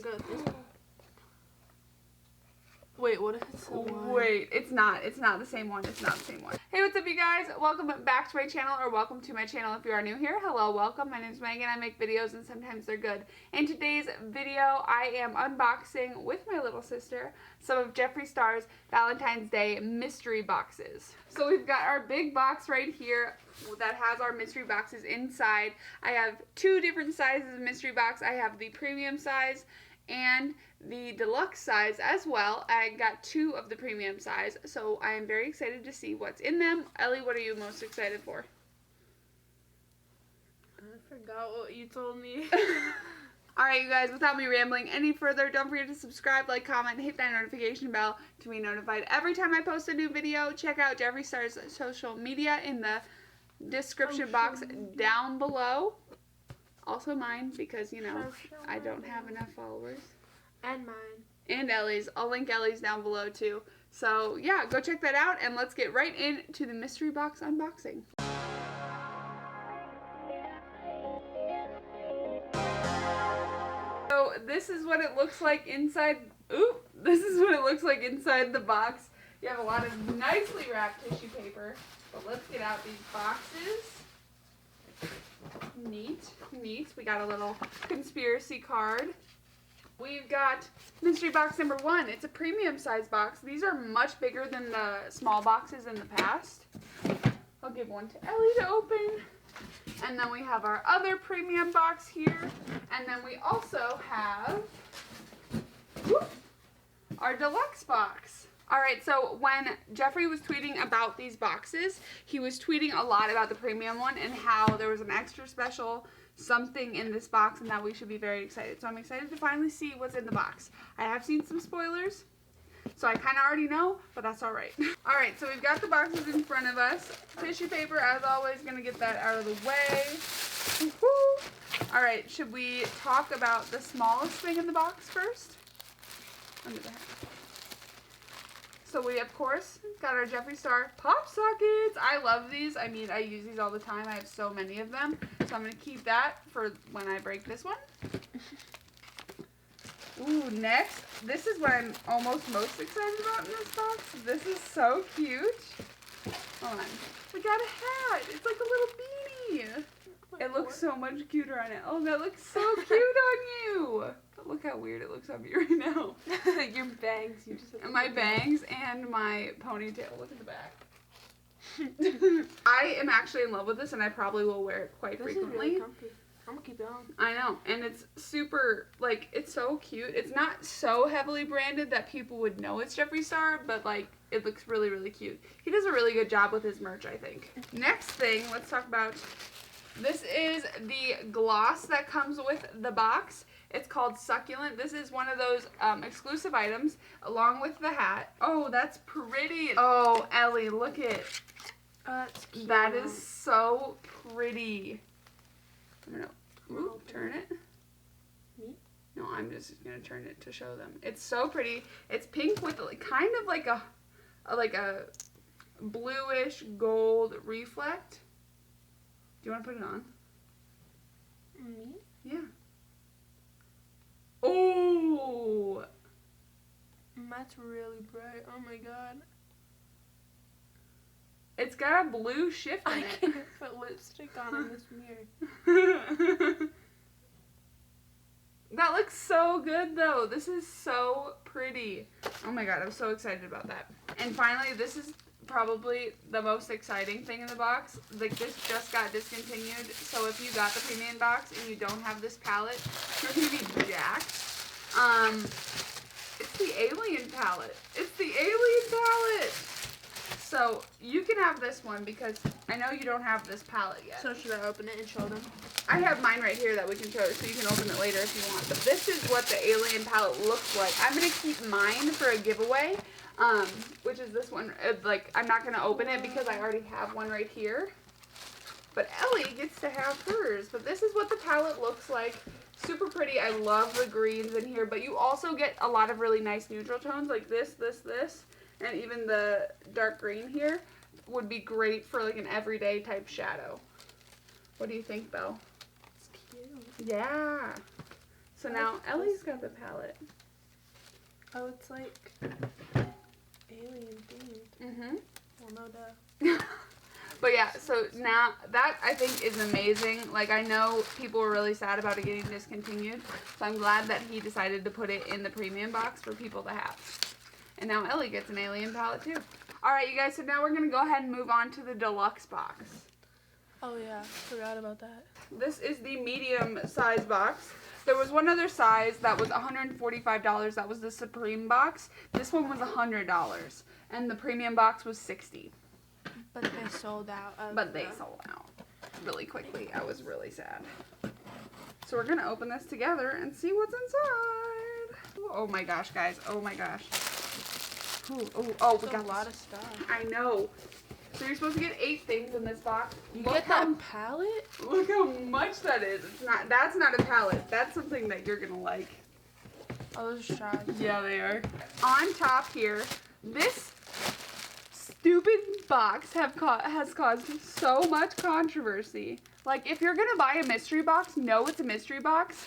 Good. Wait, what if it's the one? Wait, it's not the same one. It's not the same one. Hey, what's up, you guys? Welcome back to my channel, or welcome to my channel if you are new here. Hello, welcome. My name is Megan. I make videos, and sometimes they're good. In today's video, I am unboxing with my little sister some of Jeffree Star's Valentine's Day mystery boxes. So we've got our big box right here that has our mystery boxes inside. I have two different sizes of mystery box. I have the premium size and the deluxe size as well. I got two of the premium size, so I am very excited to see what's in them. Ellie, what are you most excited for? I forgot what you told me. Alright, you guys, without me rambling any further, don't forget to subscribe, like, comment, and hit that notification bell to be notified every time I post a new video. Check out Jeffree Star's social media in the description box down below. Also mine, because, you know, I don't have enough followers. And mine. And Ellie's. I'll link Ellie's down below, too. So, yeah, go check that out, and let's get right into the mystery box unboxing. So, this is what it looks like inside. This is what it looks like inside the box. You have a lot of nicely wrapped tissue paper. But let's get out these boxes. Neat. We got a little conspiracy card. We've got mystery box number 1. It's a premium size box. These are much bigger than the small boxes in the past. I'll give one to Ellie to open. And then we have our other premium box here. And then we also have our deluxe box. Alright, so when Jeffree was tweeting about these boxes, he was tweeting a lot about the premium one and how there was an extra special something in this box and that we should be very excited. So I'm excited to finally see what's in the box. I have seen some spoilers, so I kind of already know, but that's alright. Alright, so we've got the boxes in front of us. Tissue paper, as always, gonna get that out of the way. Alright, should we talk about the smallest thing in the box first? Under the hat. So we, of course, got our Jeffree Star pop sockets. I love these. I mean, I use these all the time. I have so many of them. So I'm going to keep that for when I break this one. Ooh, next. This is what I'm almost most excited about in this box. This is so cute. Hold on. We got a hat. It's like a little beanie. It looks so much cuter on it. Oh, that looks so cute on you. But look how weird it looks on me right now. Your bangs. You just my bangs and my ponytail. Look at the back. I am actually in love with this, and I probably will wear it quite frequently. Is really comfy. I'm gonna keep it on. I know, and it's super, like, it's so cute. It's not so heavily branded that people would know it's Jeffree Star, but, like, it looks really, really cute. He does a really good job with his merch, I think. Next thing, let's talk about, this is the gloss that comes with the box. It's called Succulent. This is one of those exclusive items, along with the hat. Oh, that's pretty. Oh, Ellie, look at it. That's cute. That is so pretty. I'm gonna turn it. Me? No, I'm just gonna turn it to show them. It's so pretty. It's pink with kind of like a bluish gold reflect. Do you want to put it on? Me? Yeah. Oh! That's really bright. Oh my god. It's got a blue shift in I it. can't put lipstick on in this mirror. That looks so good, though. This is so pretty. Oh my god, I'm so excited about that. And finally, this is probably the most exciting thing in the box. Like, this just got discontinued, so if you got the premium box and you don't have this palette, you're gonna be jacked. It's the Alien palette. It's the Alien palette! So, you can have this one because I know you don't have this palette yet. So should I open it and show them? I have mine right here that we can show, so you can open it later if you want. But this is what the Alien palette looks like. I'm going to keep mine for a giveaway, which is this one. Like, I'm not going to open it because I already have one right here. But Ellie gets to have hers. But this is what the palette looks like. Super pretty. I love the greens in here. But you also get a lot of really nice neutral tones like this, and even the dark green here would be great for like an everyday type shadow. What do you think, Belle? It's cute. Yeah. So now Ellie's got the palette. Oh, it's like alien themed. Mm-hmm. Well, no duh. But yeah, so now that I think is amazing. Like, I know people were really sad about it getting discontinued, so I'm glad that he decided to put it in the premium box for people to have. And now Ellie gets an alien palette too. Alright, you guys, so now we're going to go ahead and move on to the deluxe box. Oh yeah, forgot about that. This is the medium size box. There was one other size that was $145. That was the Supreme box. This one was $100. And the premium box was $60. But they sold out. But they sold out really quickly. I was really sad. So we're going to open this together and see what's inside. Oh my gosh, guys. Oh my gosh. We got a lot of stuff. I know. So you're supposed to get 8 things in this box. You get that palette? Look how much that is. That's not a palette. That's something that you're going to like. Oh, those straws. Yeah, they are. On top here, this stupid box has caused so much controversy. Like, if you're gonna buy a mystery box, know it's a mystery box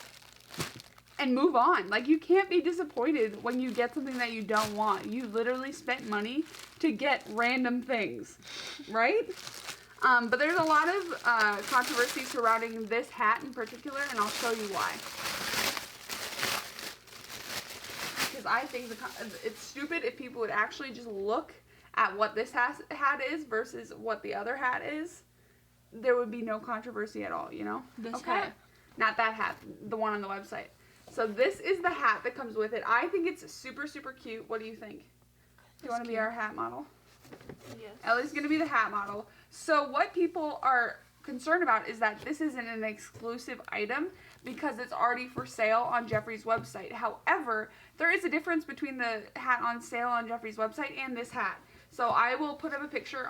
and move on. Like, you can't be disappointed when you get something that you don't want. You literally spent money to get random things, right? But there's a lot of controversy surrounding this hat in particular, and I'll show you why. Because I think it's stupid if people would actually just look at what this hat is versus what the other hat is. There would be no controversy at all, you know? This hat? Not that hat, the one on the website. So this is the hat that comes with it. I think it's super, super cute. What do you think? Do you want to be our hat model? Yes. Ellie's going to be the hat model. So what people are concerned about is that this isn't an exclusive item because it's already for sale on Jeffree's website. However, there is a difference between the hat on sale on Jeffree's website and this hat. So I will put up a picture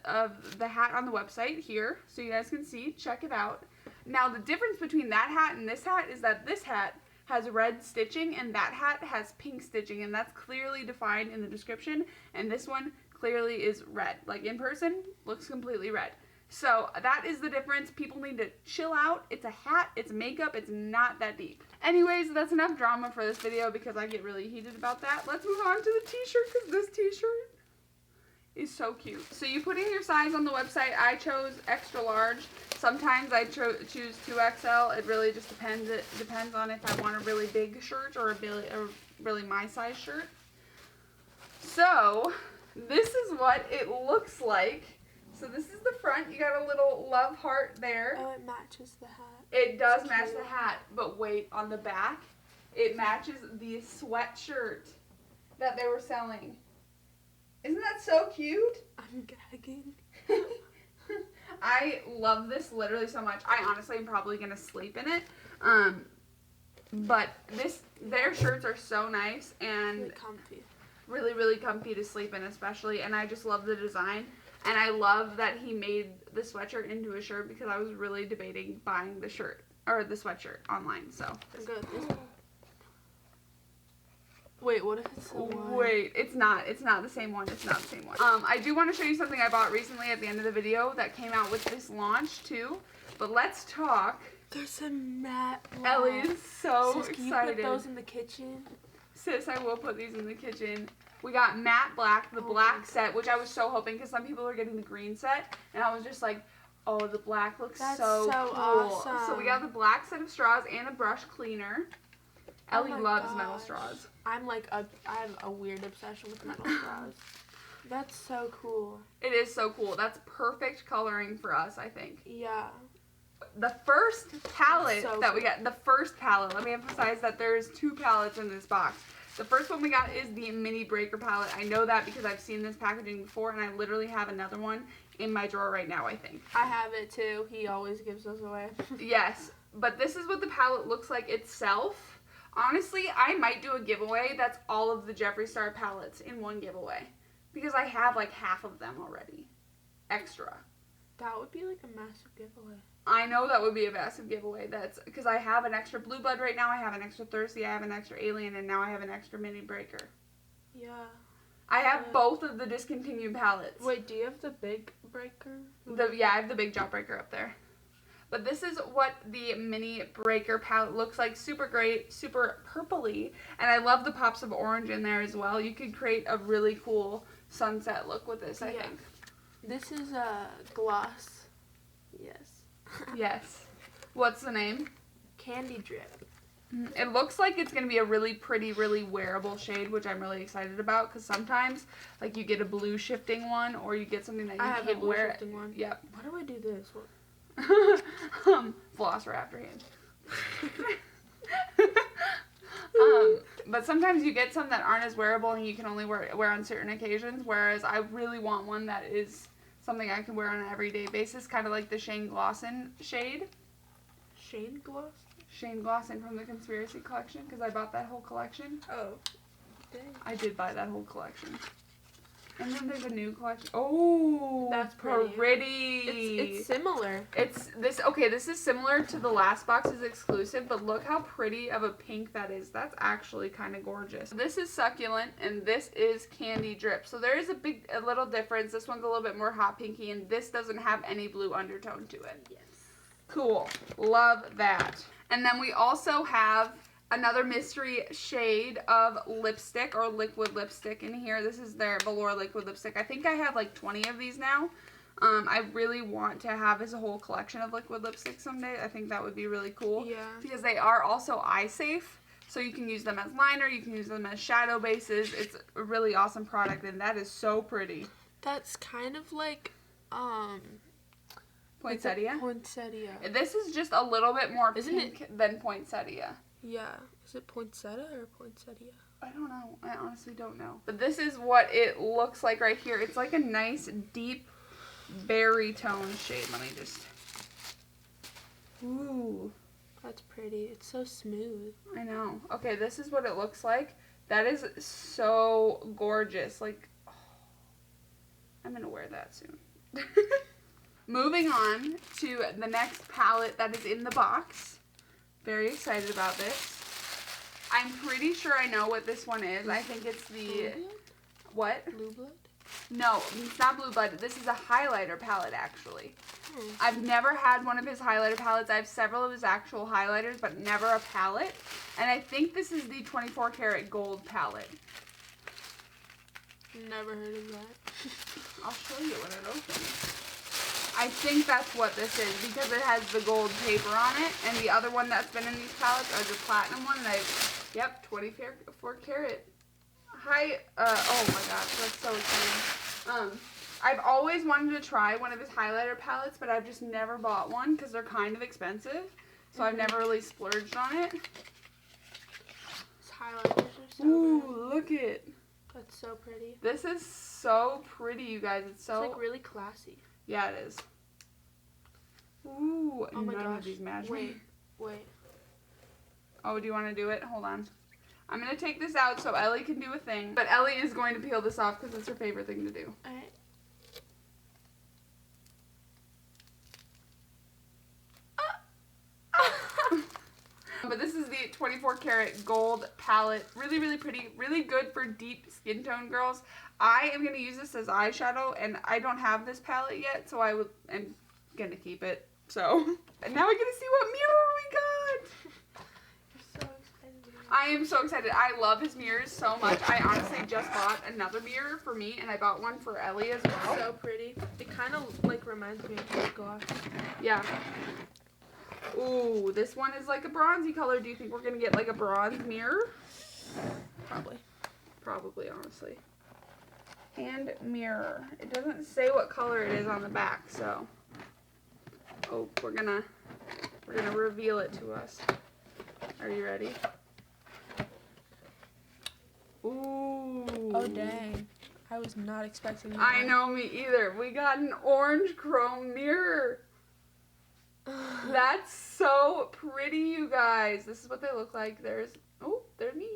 of the hat on the website here so you guys can see. Check it out. Now the difference between that hat and this hat is that this hat has red stitching and that hat has pink stitching, and that's clearly defined in the description, and this one clearly is red. Like, in person, looks completely red. So that is the difference. People need to chill out. It's a hat, it's makeup, it's not that deep. Anyways, that's enough drama for this video because I get really heated about that. Let's move on to the t-shirt because this t-shirt is so cute. So you put in your size on the website. I chose extra large. Sometimes I choose 2XL. It really just depends. It depends on if I want a really big shirt or a really my size shirt. So this is what it looks like. So this is the front. You got a little love heart there. Oh, it matches the hat. It does match the hat, but wait, on the back, it matches the sweatshirt that they were selling. Isn't that so cute? I'm gagging. I love this literally so much. I honestly am probably going to sleep in it. But their shirts are so nice and really comfy. Really, really comfy to sleep in especially. And I just love the design. And I love that he made the sweatshirt into a shirt because I was really debating buying the shirt or the sweatshirt online. So good. Wait, what if it's the one? Wait, it's not the same one. It's not the same one. I do want to show you something I bought recently at the end of the video that came out with this launch too. But let's talk. There's a matte black. Ellie is so Sis, excited. can you put those in the kitchen? Sis, I will put these in the kitchen. We got matte black, the black set, which I was so hoping because some people are getting the green set. And I was just like, oh, the black looks so cool. Awesome. So we got the black set of straws and a brush cleaner. Ellie loves metal straws. I have a weird obsession with metal straws. That's so cool. It is so cool. That's perfect coloring for us, I think. Yeah. The first palette we got, let me emphasize that there's 2 palettes in this box. The first one we got is the mini breaker palette. I know that because I've seen this packaging before, and I literally have another one in my drawer right now, I think. I have it too. He always gives those away. Yes, but this is what the palette looks like itself. Honestly, I might do a giveaway that's all of the Jeffree Star palettes in one giveaway. Because I have like half of them already. Extra. That would be like a massive giveaway. I know that would be a massive giveaway. That's because I have an extra Blue Bud right now, I have an extra Thirsty, I have an extra Alien, and now I have an extra Mini Breaker. Yeah. I have both of the discontinued palettes. Wait, do you have the big breaker? Yeah, I have the big Jawbreaker up there. But this is what the mini breaker palette looks like. Super great, super purpley. And I love the pops of orange in there as well. You could create a really cool sunset look with this, I think. This is a gloss. Yes. Yes. What's the name? Candy Drip. It looks like it's going to be a really pretty, really wearable shade, which I'm really excited about, because sometimes, like, you get a blue shifting one, or you get something that you have can't a blue wear. shifting one. Yep. Why do I do this? Floss right after hand. But sometimes you get some that aren't as wearable and you can only wear on certain occasions, whereas I really want one that is something I can wear on an everyday basis, kind of like the Shane Glosson shade. Shane Gloss? Shane Glosson from the Conspiracy Collection, because I bought that whole collection. Oh. Dang. I did buy that whole collection. And then there's a new collection. Oh, that's pretty. It's similar. This is similar to the last box's exclusive, but look how pretty of a pink that is. That's actually kind of gorgeous. This is Succulent, and this is Candy Drip. So there is a little difference. This one's a little bit more hot pinky, and this doesn't have any blue undertone to it. Yes. Cool. Love that. And then we also have another mystery shade of lipstick or liquid lipstick in here. This is their Velour liquid lipstick. I think I have like 20 of these now. I really want to have as a whole collection of liquid lipstick someday. I think that would be really cool. Yeah. Because they are also eye safe. So you can use them as liner, you can use them as shadow bases. It's a really awesome product, and that is so pretty. That's kind of like, Poinsettia? Poinsettia. This is just a little bit more pink than poinsettia. Yeah. Is it poinsettia or poinsettia? I don't know. I honestly don't know. But this is what it looks like right here. It's like a nice deep berry tone shade. Let me just... Ooh. That's pretty. It's so smooth. I know. Okay, this is what it looks like. That is so gorgeous. Like, oh, I'm going to wear that soon. Moving on to the next palette that is in the box. Very excited about this. I'm pretty sure I know what this one is. I think it's the... What? Blue Blood? No, it's not Blue Blood. This is a highlighter palette, actually. Hmm. I've never had one of his highlighter palettes. I have several of his actual highlighters, but never a palette. And I think this is the 24 karat gold palette. Never heard of that. I'll show you when it opens. I think that's what this is, because it has the gold paper on it, and the other one that's been in these palettes are the platinum one, and yep, 24 karat. Oh my gosh, that's so exciting. I've always wanted to try one of his highlighter palettes, but I've just never bought one, because they're kind of expensive, so I've never really splurged on it. His highlighters are so Ooh, good. look it. That's so pretty. This is so pretty, you guys. It's so... It's like really classy. Yeah, it is. Ooh, oh my none gosh. of these match me. Wait. Oh, do you want to do it? Hold on. I'm going to take this out so Ellie can do a thing. But Ellie is going to peel this off because it's her favorite thing to do. Alright. But this is the 24 karat gold palette. Really, really pretty. Really good for deep skin tone girls. I am going to use this as eyeshadow, and I don't have this palette yet, so I'm going to keep it. So, and now we get to see what mirror we got. You're so excited. I am so excited. I love his mirrors so much. I honestly just bought another mirror for me, and I bought one for Ellie as well. So pretty. It kind of like reminds me of lip gloss. Yeah. Ooh, this one is like a bronzy color. Do you think we're going to get like a bronze mirror? Probably. Probably, honestly. And mirror. It doesn't say what color it is on the back, so. Oh, we're gonna reveal it to us. Are you ready? Ooh. Oh dang. I was not expecting that. I know, me either. We got an orange chrome mirror. That's so pretty, you guys. This is what they look like. There's me.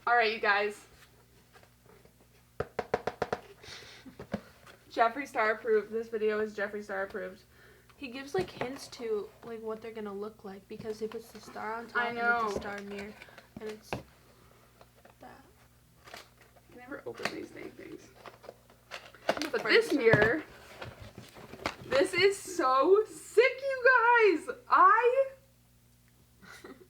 Alright, you guys. Jeffree Star approved. This video is Jeffree Star approved. He gives like hints to like what they're gonna look like because he puts the star on top I know. and it's a star mirror, and it's that. I never open these dang things. But this mirror, this is so sick, you guys,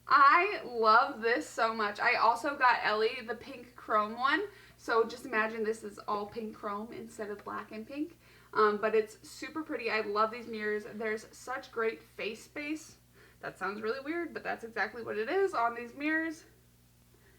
I love this so much. I also got Ellie the pink chrome one. So just imagine this is all pink chrome instead of black and pink. But it's super pretty. I love these mirrors. There's such great face space. That sounds really weird, but that's exactly what it is on these mirrors.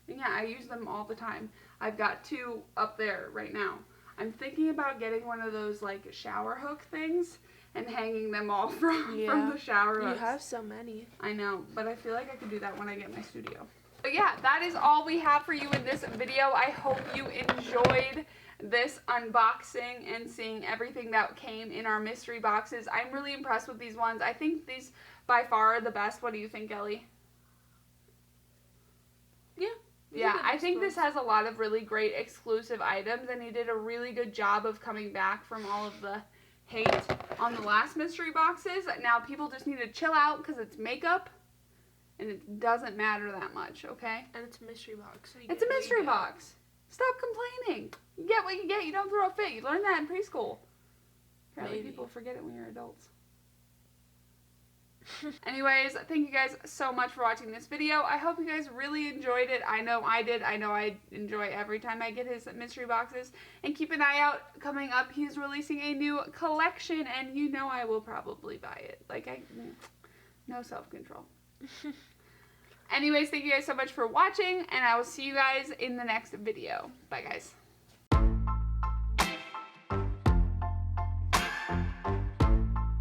And yeah, I use them all the time. I've got 2 up there right now. I'm thinking about getting one of those like shower hook things and hanging them all from the shower hooks. You have so many. I know, but I feel like I could do that when I get my studio. But yeah, that is all we have for you in this video. I hope you enjoyed this unboxing and seeing everything that came in our mystery boxes. I'm really impressed with these ones. I think these by far are the best. What do you think, Ellie? Yeah, I think this has a lot of really great exclusive items, and he did a really good job of coming back from all of the hate on the last mystery boxes. Now people just need to chill out because it's makeup, and it doesn't matter that much, okay? And it's a mystery box. So it's a mystery box. Stop complaining. You get what you get. You don't throw a fit. You learned that in preschool. Apparently people forget it when you're adults. Anyways, thank you guys so much for watching this video. I hope you guys really enjoyed it. I know I did. I know I enjoy every time I get his mystery boxes. And keep an eye out. Coming up, he's releasing a new collection, and you know I will probably buy it. No self-control. Anyways, thank you guys so much for watching, and I will see you guys in the next video. Bye, guys.